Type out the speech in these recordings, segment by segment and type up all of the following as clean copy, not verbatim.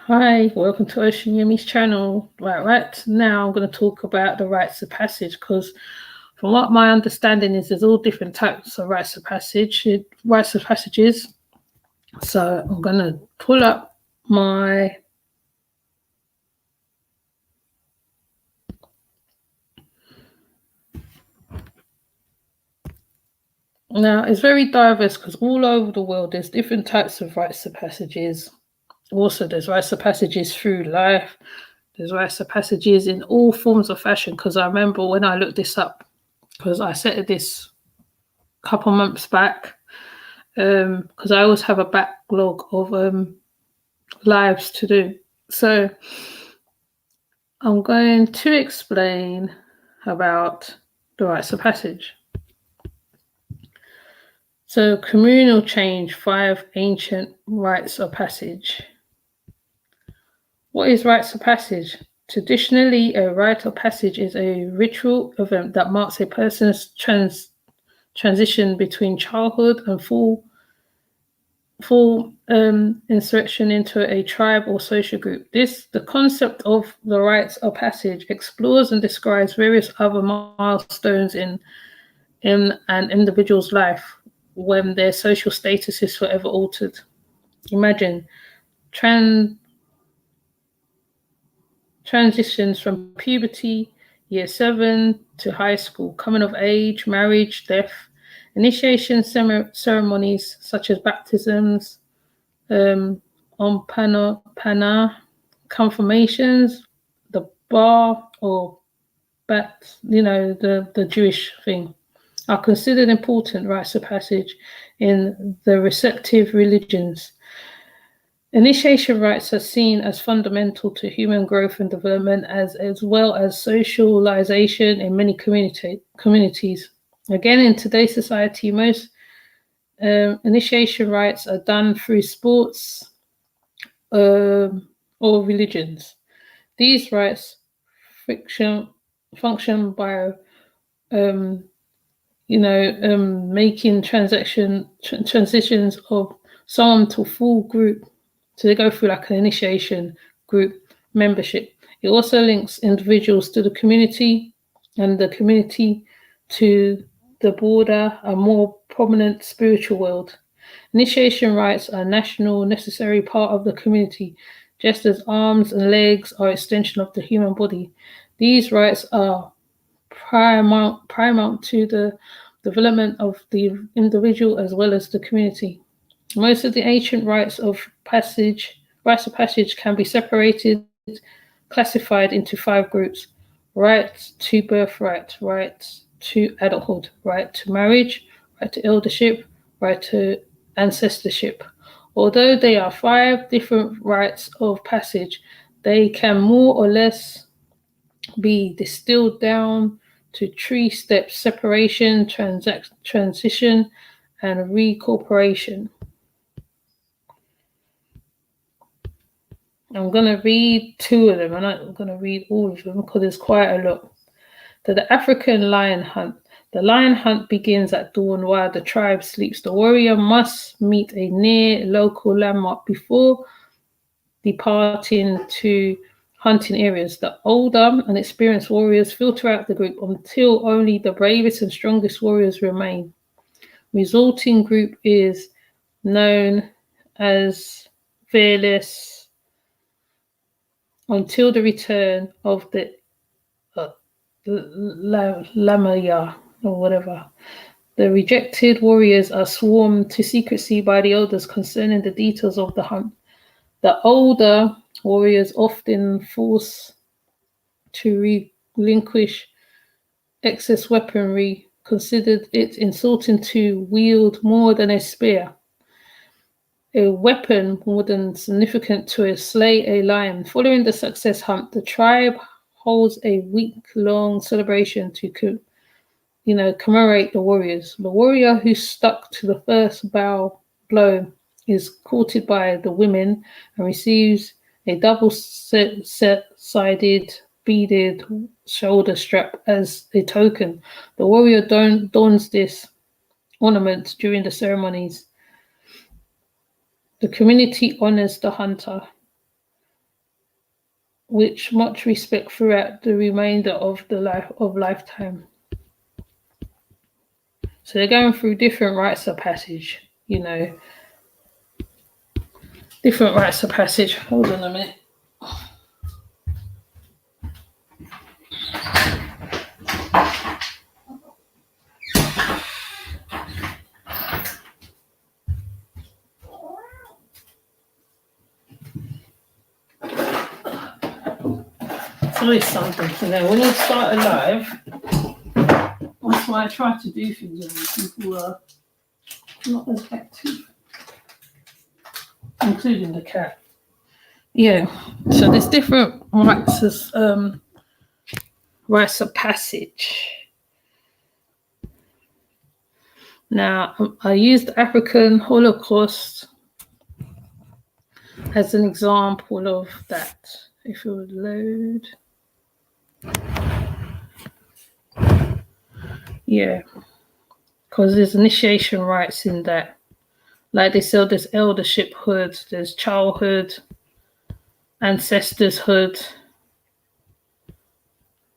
Hi, welcome to Ocean Yumi's channel. Right now I'm going to talk about the rites of passage because from what my understanding is, there's all different types of rites of passages. So I'm going to pull up my now it's very diverse because all over the world there's different types of rites of passages. Also, there's rites of passages through life. There's rites of passages in all forms of fashion. Because I remember when I looked this up, because I set this a couple months back, because I always have a backlog of lives to do. So I'm going to explain about the rites of passage. So communal change, 5 ancient rites of passage. What is rites of passage? Traditionally, a rite of passage is a ritual event that marks a person's transition between childhood and full insertion into a tribe or social group. The concept of the rites of passage explores and describes various other milestones in an individual's life when their social status is forever altered. Imagine transitions from puberty, year 7 to high school, coming of age, marriage, death, initiation ceremonies such as baptisms, on pana, confirmations, the bar or bat, the Jewish thing, are considered important rites of passage in the receptive religions. Initiation rites are seen as fundamental to human growth and development as well as socialization in many communities. Again, in today's society, most initiation rites are done through sports or religions. These rites function by making transitions of someone to full group. So they go through like an initiation group membership. It also links individuals to the community and the community to the broader, a more prominent spiritual world. Initiation rites are a national, necessary part of the community, just as arms and legs are extension of the human body. These rites are paramount to the development of the individual as well as the community. Most of the ancient rites of passage can be classified into 5 groups: right to birthright, right to adulthood, right to marriage, right to eldership, right to ancestorship. Although they are 5 different rites of passage, they can more or less be distilled down to 3 steps: separation, transition, and recorporation. I'm going to read 2 of them. I'm not going to read all of them because there's quite a lot. The African lion hunt. The lion hunt begins at dawn while the tribe sleeps. The warrior must meet a near local landmark before departing to hunting areas. The older and experienced warriors filter out the group until only the bravest and strongest warriors remain. Resulting group is known as fearless until the return of the Lamaya or whatever. The rejected warriors are sworn to secrecy by the elders concerning the details of the hunt. The older warriors often forced to relinquish excess weaponry, considered it insulting to wield more than a spear, a weapon more than significant to slay a lion. Following the success hunt, the tribe holds a week-long celebration to commemorate the warriors. The warrior who stuck to the first blow is courted by the women and receives a double-sided beaded shoulder strap as a token. The warrior dons this ornament during the ceremonies. The community honors the hunter. which much respect throughout the remainder of the lifetime. So they're going through different rites of passage, different rites of passage. Hold on a minute. It's always something, when you start a live, that's why I try to do things when people are not as active, including the cat. Yeah, so there's different rites of passage. Now, I used the African Holocaust as an example of that. If it would load. Yeah, because there's initiation rites in that. Like they said, there's eldershiphood, there's childhood, ancestorhood,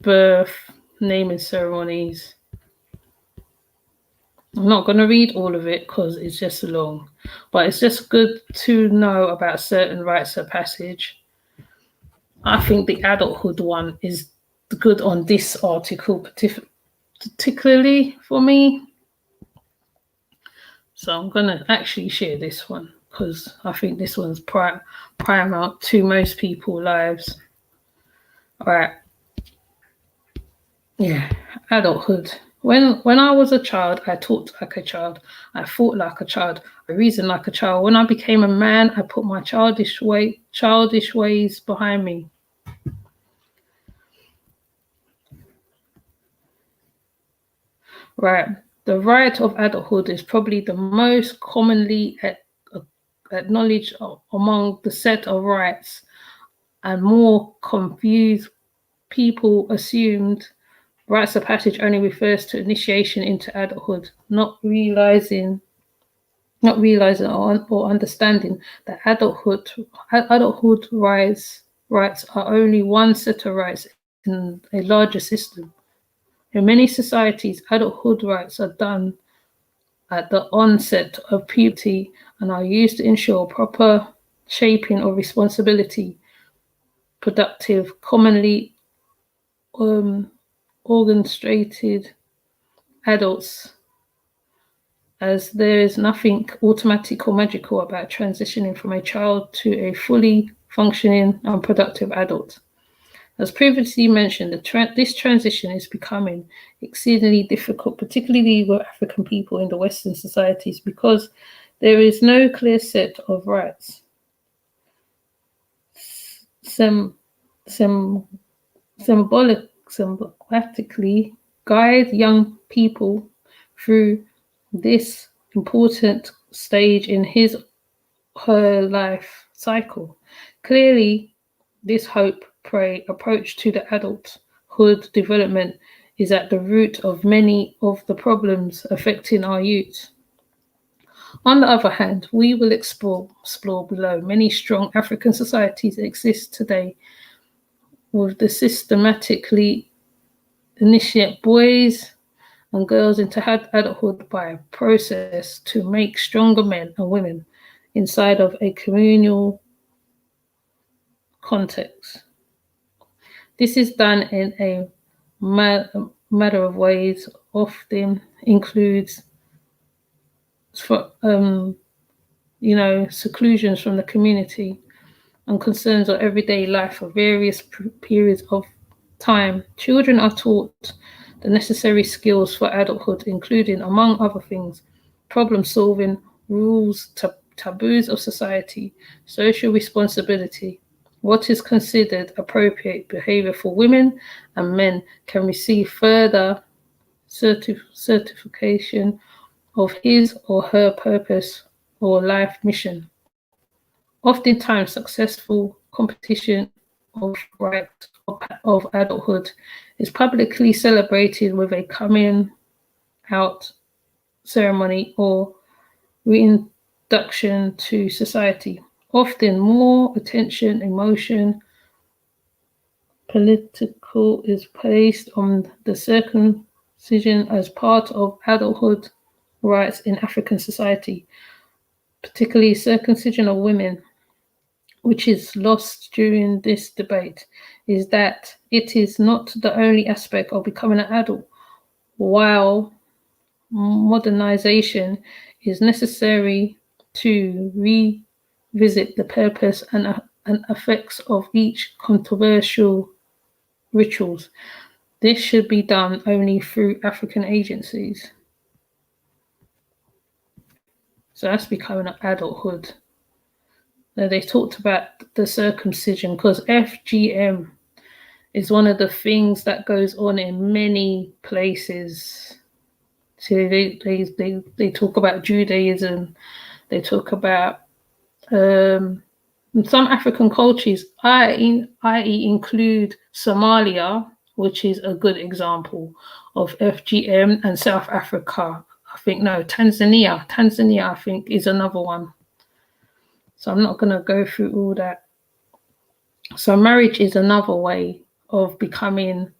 birth, naming ceremonies. I'm not going to read all of it because it's just long, but it's just good to know about certain rites of passage. I think the adulthood one is good on this article, particularly for me. So I'm going to actually share this one because I think this one's paramount to most people's lives. All right. Yeah, adulthood. When I was a child, I talked like a child. I thought like a child. I reasoned like a child. When I became a man, I put my childish ways behind me. Right. The right of adulthood is probably the most commonly acknowledged among the set of rights, and more confused people assumed rites of passage only refers to initiation into adulthood, not realizing or understanding that adulthood rights are only one set of rights in a larger system. In many societies, adulthood rights are done at the onset of puberty and are used to ensure proper shaping of responsibility, productive, commonly orchestrated adults, as there is nothing automatic or magical about transitioning from a child to a fully functioning and productive adult. As previously mentioned, this transition is becoming exceedingly difficult, particularly with African people in the Western societies, because there is no clear set of rights. Symbolically guide young people through this important stage in her life cycle. Clearly, this hope-pray approach to the adulthood development is at the root of many of the problems affecting our youth. On the other hand, we will explore below many strong African societies exist today with the systematically initiate boys and girls into adulthood by a process to make stronger men and women inside of a communal context. This is done in a matter of ways, often includes seclusions from the community and concerns of everyday life for various periods of time. Children are taught the necessary skills for adulthood, including, among other things, problem solving, rules, taboos of society, social responsibility. What is considered appropriate behavior for women and men can receive further certification of his or her purpose or life mission. Oftentimes, successful competition of rights of adulthood is publicly celebrated with a coming out ceremony or reintroduction to society. Often more attention, emotion, political is placed on the circumcision as part of adulthood rites in African society, particularly circumcision of women, which is lost during this debate, is that it is not the only aspect of becoming an adult. While modernization is necessary to revisit the purpose and effects of each controversial rituals, this should be done only through African agencies. So that's becoming adulthood. Now they talked about the circumcision because FGM is one of the things that goes on in many places. So they talk about Judaism, they talk about some African cultures, i.e. include Somalia, which is a good example of FGM, and South Africa. I think, no, Tanzania, I think, is another one. So I'm not going to go through all that. So marriage is another way of becoming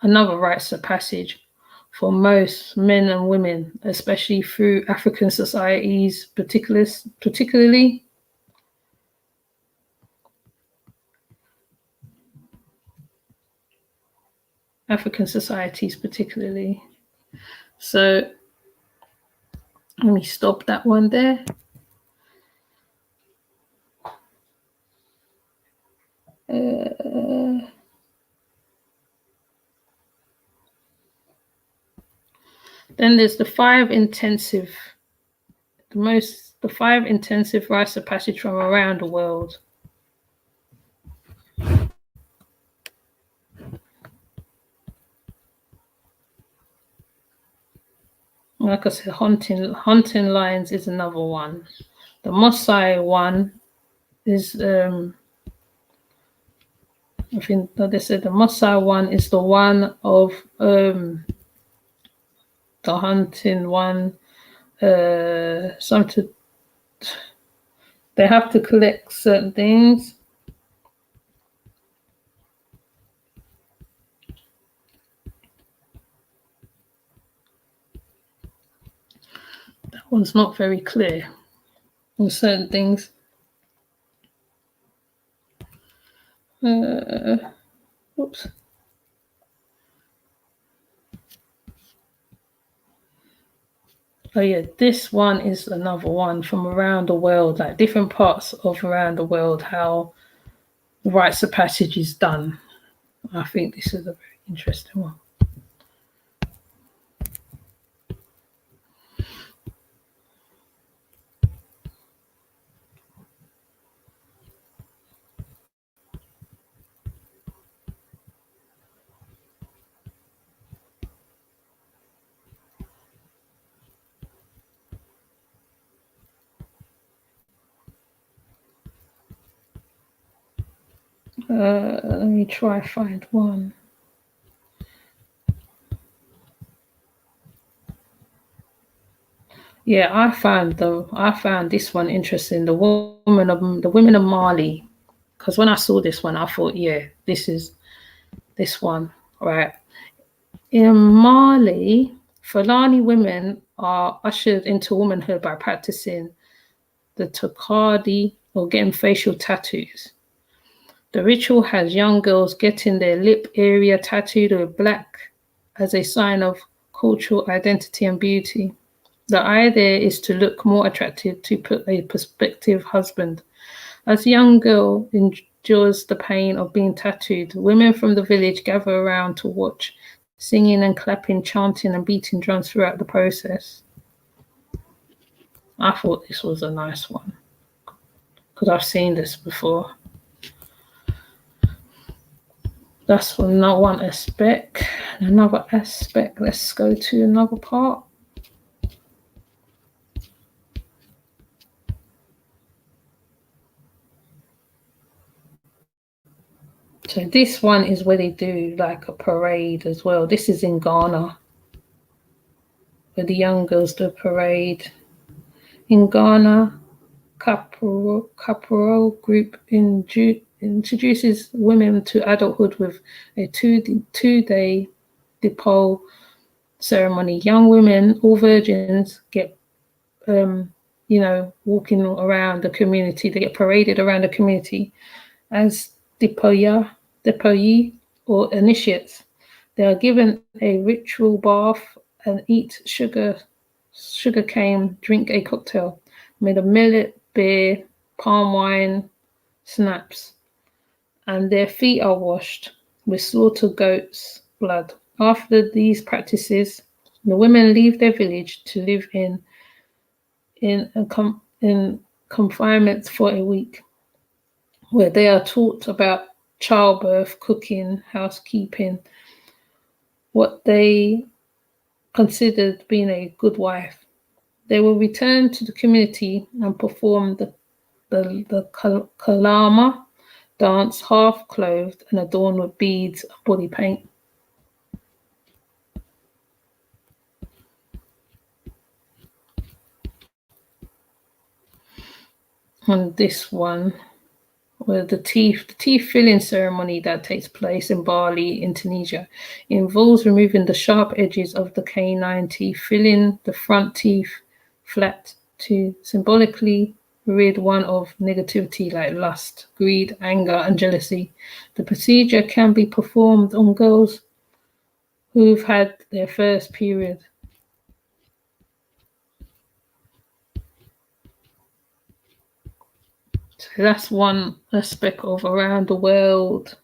another rites of passage for most men and women, especially through African societies, particularly. African societies, particularly. So let me stop that one there. Then there's the five intensive rites of passage from around the world. Like I said, hunting lions is another one. The Maasai one is I think that they said the Maasai one is the one of the hunting one. Something they have to collect certain things. That one's not very clear on certain things. Oops. Oh yeah, this one is another one from around the world, like different parts of around the world, how the rites of passage is done. I think this is a very interesting one. Let me try find one. Yeah, I found this one interesting. The women of Mali, because when I saw this one, I thought, yeah, this is this one, right? In Mali, Fulani women are ushered into womanhood by practicing the Tokadi or getting facial tattoos. The ritual has young girls getting their lip area tattooed with black as a sign of cultural identity and beauty. The idea is to look more attractive to put a prospective husband. As a young girl endures the pain of being tattooed, women from the village gather around to watch, singing and clapping, chanting and beating drums throughout the process. I thought this was a nice one because I've seen this before. That's one aspect. Another aspect, let's go to another part. So this one is where they do like a parade as well. This is in Ghana, where the young girls do a parade. In Ghana, Caporal group in introduces women to adulthood with a two-day dipole ceremony. Young women, all virgins, get walking around the community. They get paraded around the community as depoyi or initiates. They are given a ritual bath and eat sugar cane, drink a cocktail made of millet, beer, palm wine, snaps, and their feet are washed with slaughtered goat's blood. After these practices, the women leave their village to live in confinement for a week, where they are taught about childbirth, cooking, housekeeping, what they considered being a good wife. They will return to the community and perform the kalama dance, half clothed and adorned with beads and body paint. And this one, where the teeth filling ceremony that takes place in Bali, Indonesia, involves removing the sharp edges of the canine teeth, filling the front teeth flat to symbolically rid one of negativity like lust, greed, anger, and jealousy. The procedure can be performed on girls who've had their first period. So that's one aspect of around the world.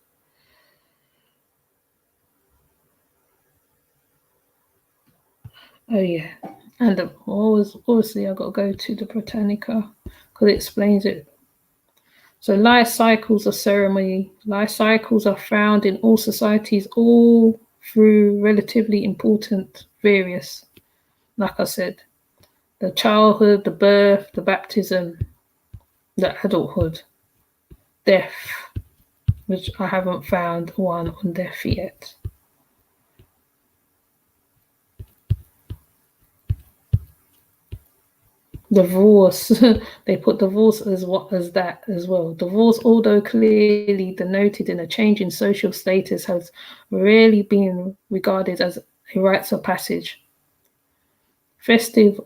Oh yeah, and obviously I got to go to the Britannica because it explains it. So life cycles of ceremony. Life cycles are found in all societies, all through relatively important various. Like I said, the childhood, the birth, the baptism, the adulthood, death, which I haven't found one on death yet. Divorce. They put divorce as that as well. Divorce, although clearly denoted in a change in social status, has rarely been regarded as a rites of passage. Festive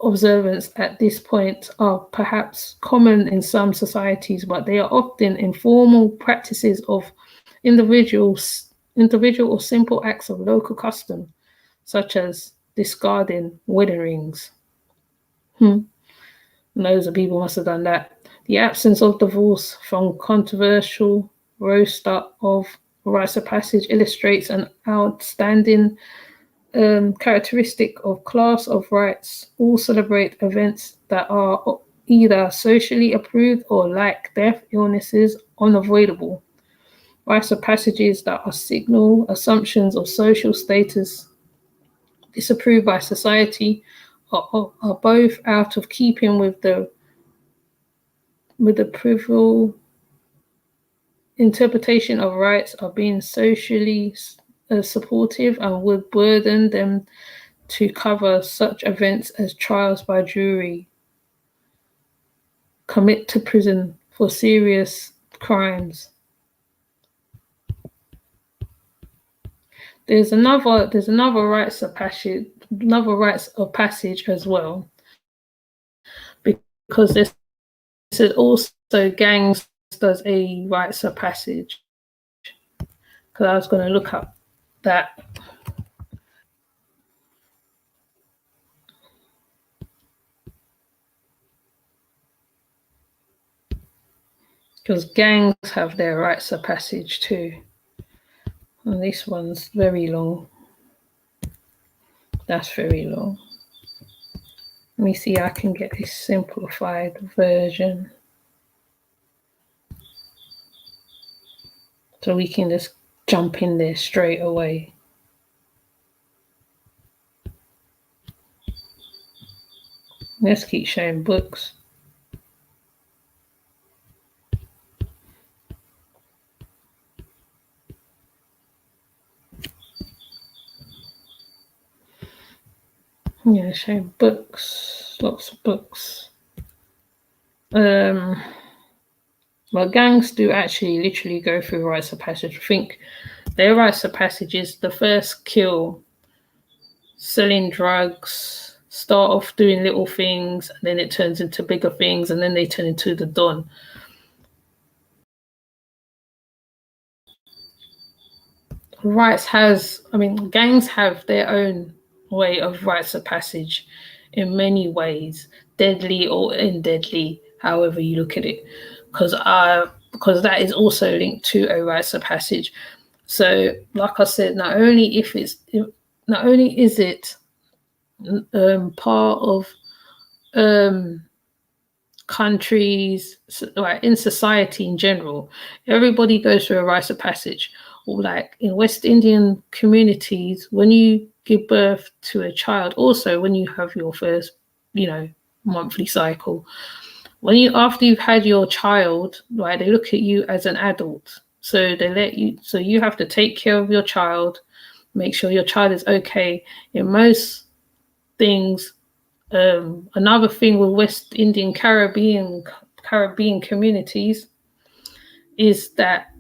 observance at this point are perhaps common in some societies, but they are often informal practices of individual or simple acts of local custom, such as discarding wedding rings. Loads of people must have done that. The absence of divorce from controversial roster of rites of passage illustrates an outstanding characteristic of class of rites. All celebrate events that are either socially approved or, like death, illnesses, unavoidable. Rites of passages that are signal assumptions of social status disapproved by society are both out of keeping with the prival interpretation of rights are being socially supportive and would burden them to cover such events as trials by jury, commit to prison for serious crimes. There's another rites of passage as well, because this is also gangs does a rites of passage. Because I was going to look up that. Because gangs have their rites of passage too. And this one's very long. That's very long. Let me see, I can get a simplified version. So we can just jump in there straight away. Let's keep showing books. Yeah, showing books, lots of books. Well, gangs do actually literally go through rites of passage. I think their rites of passage is the first kill, selling drugs, start off doing little things, and then it turns into bigger things, and then they turn into the Don. Gangs have their own way of rites of passage in many ways, deadly or undeadly, however you look at it, because that is also linked to a rites of passage. So, like I said, not only is it part of um, countries, like in society in general, everybody goes through a rites of passage. Or like in West Indian communities, when you give birth to a child, also when you have your first, you know, monthly cycle, when you after you've had your child, right, they look at you as an adult. So you have to take care of your child, make sure your child is okay. In most things, another thing with West Indian Caribbean communities is that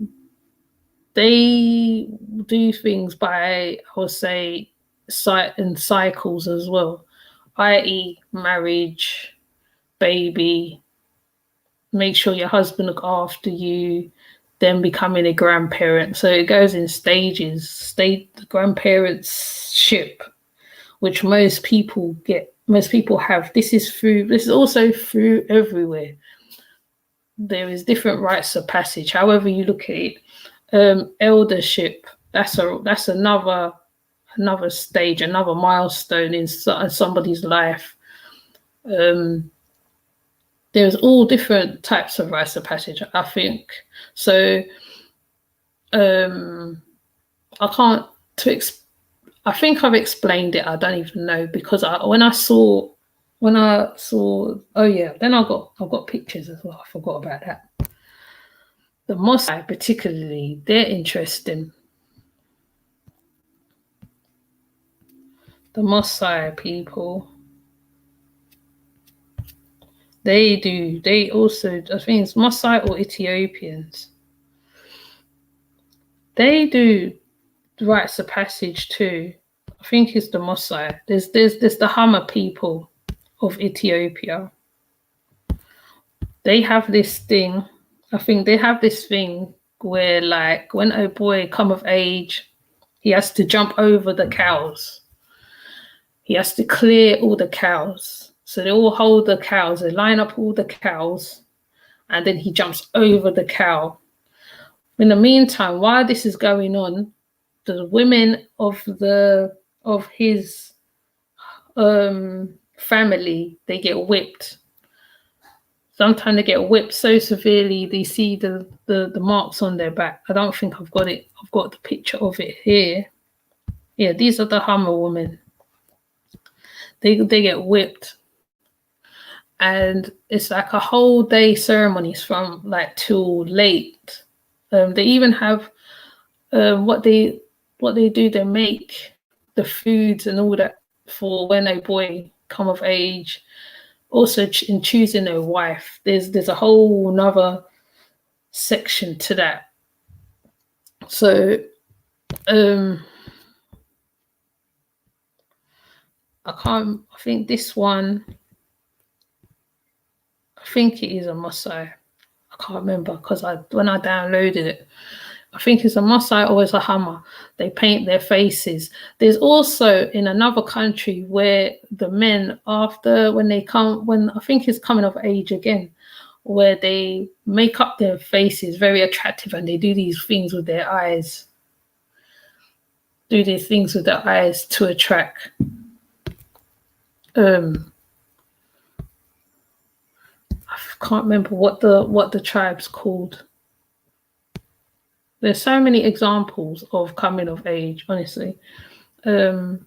they do things by, I would say, cycles as well, i.e., marriage, baby, make sure your husband look after you, then becoming a grandparent. So it goes in stages. Grandparents ship, which most people have. This is also through everywhere. There is different rites of passage, however you look at it. Eldership, that's another stage, another milestone in somebody's life. There's all different types of rites of passage, I think. So I can't to ex- I think I've explained it. I don't even know because when I saw oh yeah, then I've got pictures as well. I forgot about that. The Mossad particularly, they're interesting. The Mossad people, they also, I think it's Mossad or Ethiopians. They do rites of passage too. I think it's the Mossad. There's the Hama people of Ethiopia. They have this thing. I think they have this thing where like when a boy come of age, he has to jump over the cows. He has to clear all the cows. So they all hold the cows, they line up all the cows, and then he jumps over the cow. In the meantime, while this is going on, the women of his family, they get whipped. Sometimes they get whipped so severely they see the marks on their back. I don't think I've got it. I've got the picture of it here. Yeah, these are the Hummer women. They get whipped, and it's like a whole day ceremonies from like till late. They even have what they do. They make the foods and all that for when a boy come of age. Also, in choosing a wife, there's a whole another section to that. So I can't. I think this one. I think it is a Maasai. I can't remember because when I downloaded it, I think it's a Maasai or it's a Hama. They paint their faces. There's also in another country where the men after when I think it's coming of age again, where they make up their faces very attractive and they do these things with their eyes. Do these things with their eyes to attract. I can't remember what the tribe's called. There's so many examples of coming of age, honestly. Let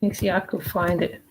me see, I could find it.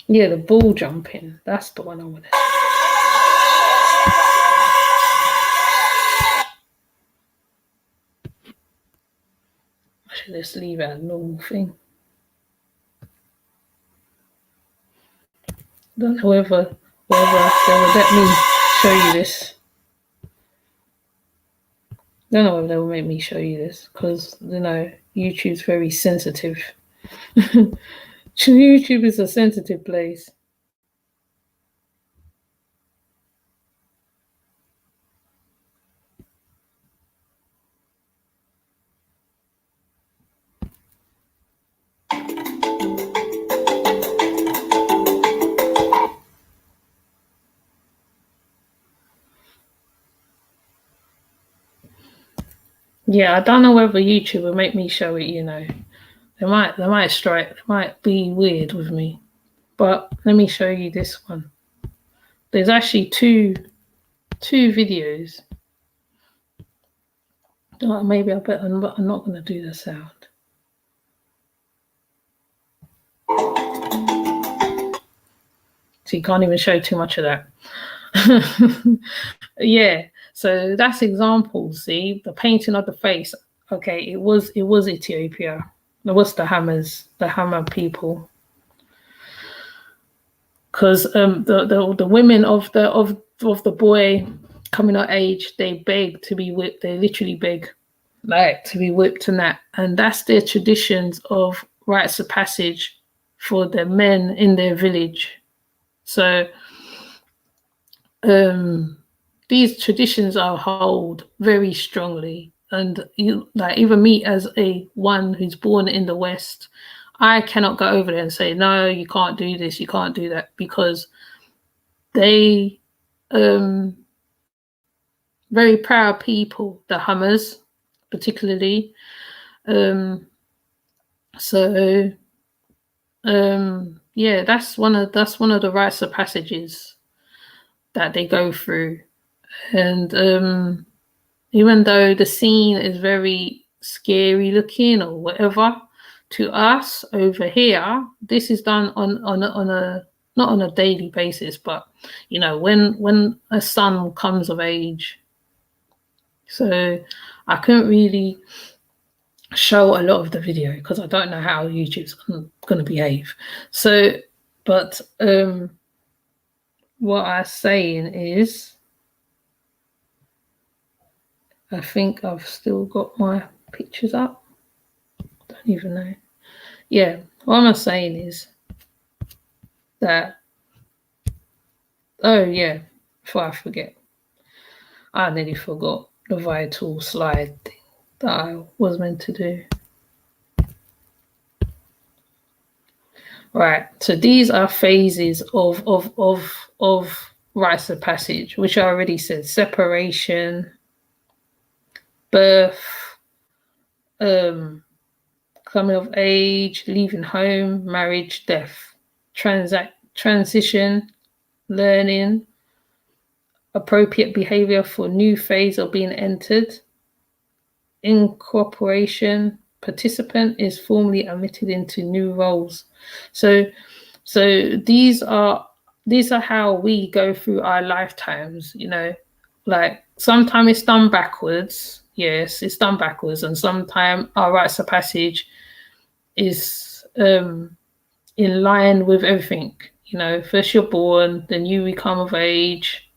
Yeah, the ball jumping. That's the one I want to. I should just leave it a normal thing. Don't know whether they will let me show you this. Don't know whether they will make me show you this because YouTube's very sensitive. YouTube is a sensitive place. Yeah, I don't know whether YouTube will make me show it. They might strike. They might be weird with me. But let me show you this one. There's actually two videos. Maybe I bet I'm not going to do the sound. So you can't even show too much of that. Yeah, so that's examples. See, the painting of the face. Okay, it was Ethiopia. It was the Hammer people. Because the women of the boy coming of age, they beg to be whipped. They literally beg, like, to be whipped and that. And that's their traditions of rites of passage for the men in their village. So these traditions I hold very strongly. And even me as one who's born in the West, I cannot go over there and say, no, you can't do this, you can't do that, because they very proud people, the Hummers particularly. Yeah, that's one of the rites of passages that they go through. And even though the scene is very scary looking or whatever, to us over here, this is done on a not on a daily basis, but when a son comes of age. So I couldn't really show a lot of the video because I don't know how YouTube's going to behave. So, but what I'm saying is, I think I've still got my pictures up. Don't even know. Yeah, what I'm saying is that, oh yeah, before I forget, I nearly forgot the vital slide thing that I was meant to do. Right, so these are phases of rites of passage, which I already said: separation, birth, coming of age, leaving home, marriage, death, transition, learning, appropriate behavior for new phase of being entered, incorporation, participant is formally admitted into new roles. So these are how we go through our lifetimes, like sometimes it's done backwards. Yes, it's done backwards, and sometimes our rites of passage is in line with everything. First you're born, then you become of age,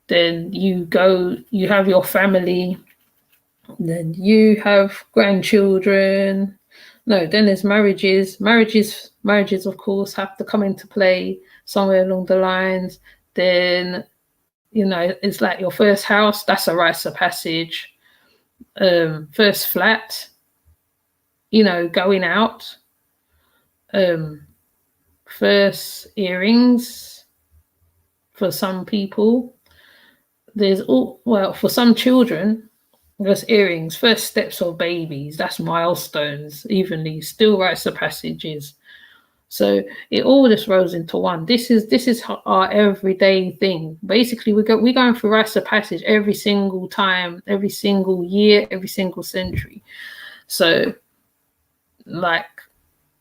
then you have your family, then you have grandchildren. No, then there's marriages. Marriages, of course, have to come into play somewhere along the lines. Then, it's like your first house, that's a rites of passage. First flat, going out. First earrings for some people. For some children, there's earrings, first steps of babies, that's milestones, evenly, still rites of passages. So it all just rolls into one. This is our everyday thing. Basically, we're going through rites of passage every single time, every single year, every single century. So, like,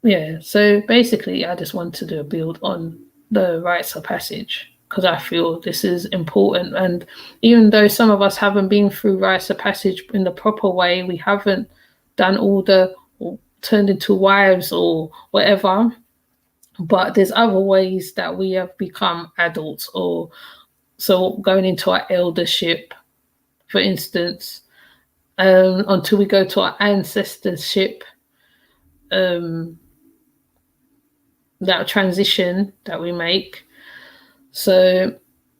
Yeah, so basically, I just want to do a build on the rites of passage because I feel this is important. And even though some of us haven't been through rites of passage in the proper way, we haven't done all the or turned into wives or whatever, but there's other ways that we have become adults, or so going into our eldership, for instance, until we go to our ancestorship. Um, that transition that we make. So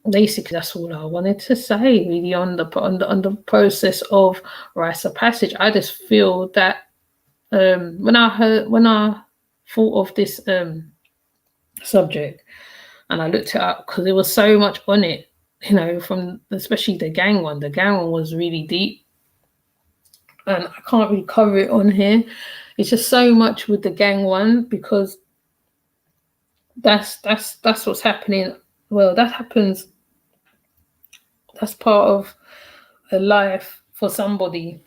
basically, that's all I wanted to say. Really, on the process of rites of passage, I just feel that when I thought of this subject and I looked it up because there was so much on it, from especially the gang one. The gang one was really deep, and I can't really cover it on here. It's just so much with the gang one because that's what's happening. Well, that happens. That's part of a life for somebody,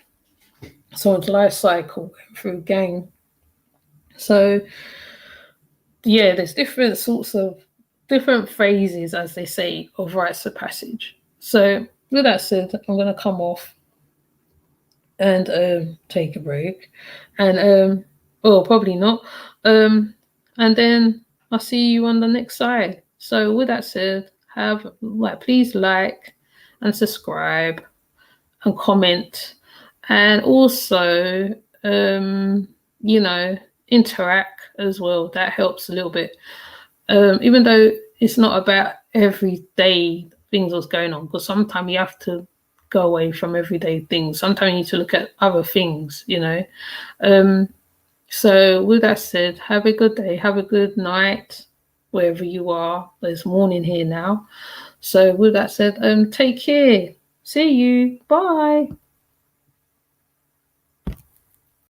someone's life cycle through gang. So yeah, there's different sorts of different phases, as they say, of rites of passage. So with that said, I'm gonna come off and take a break, and well, probably not, and then I'll see you on the next side. So with that said, please like and subscribe and comment, and also interact as well. That helps a little bit, even though it's not about everyday things that's going on, because sometimes you have to go away from everyday things. Sometimes you need to look at other things. So with that said, have a good day, have a good night wherever you are. There's morning here now. So with that said, take care. See you. Bye.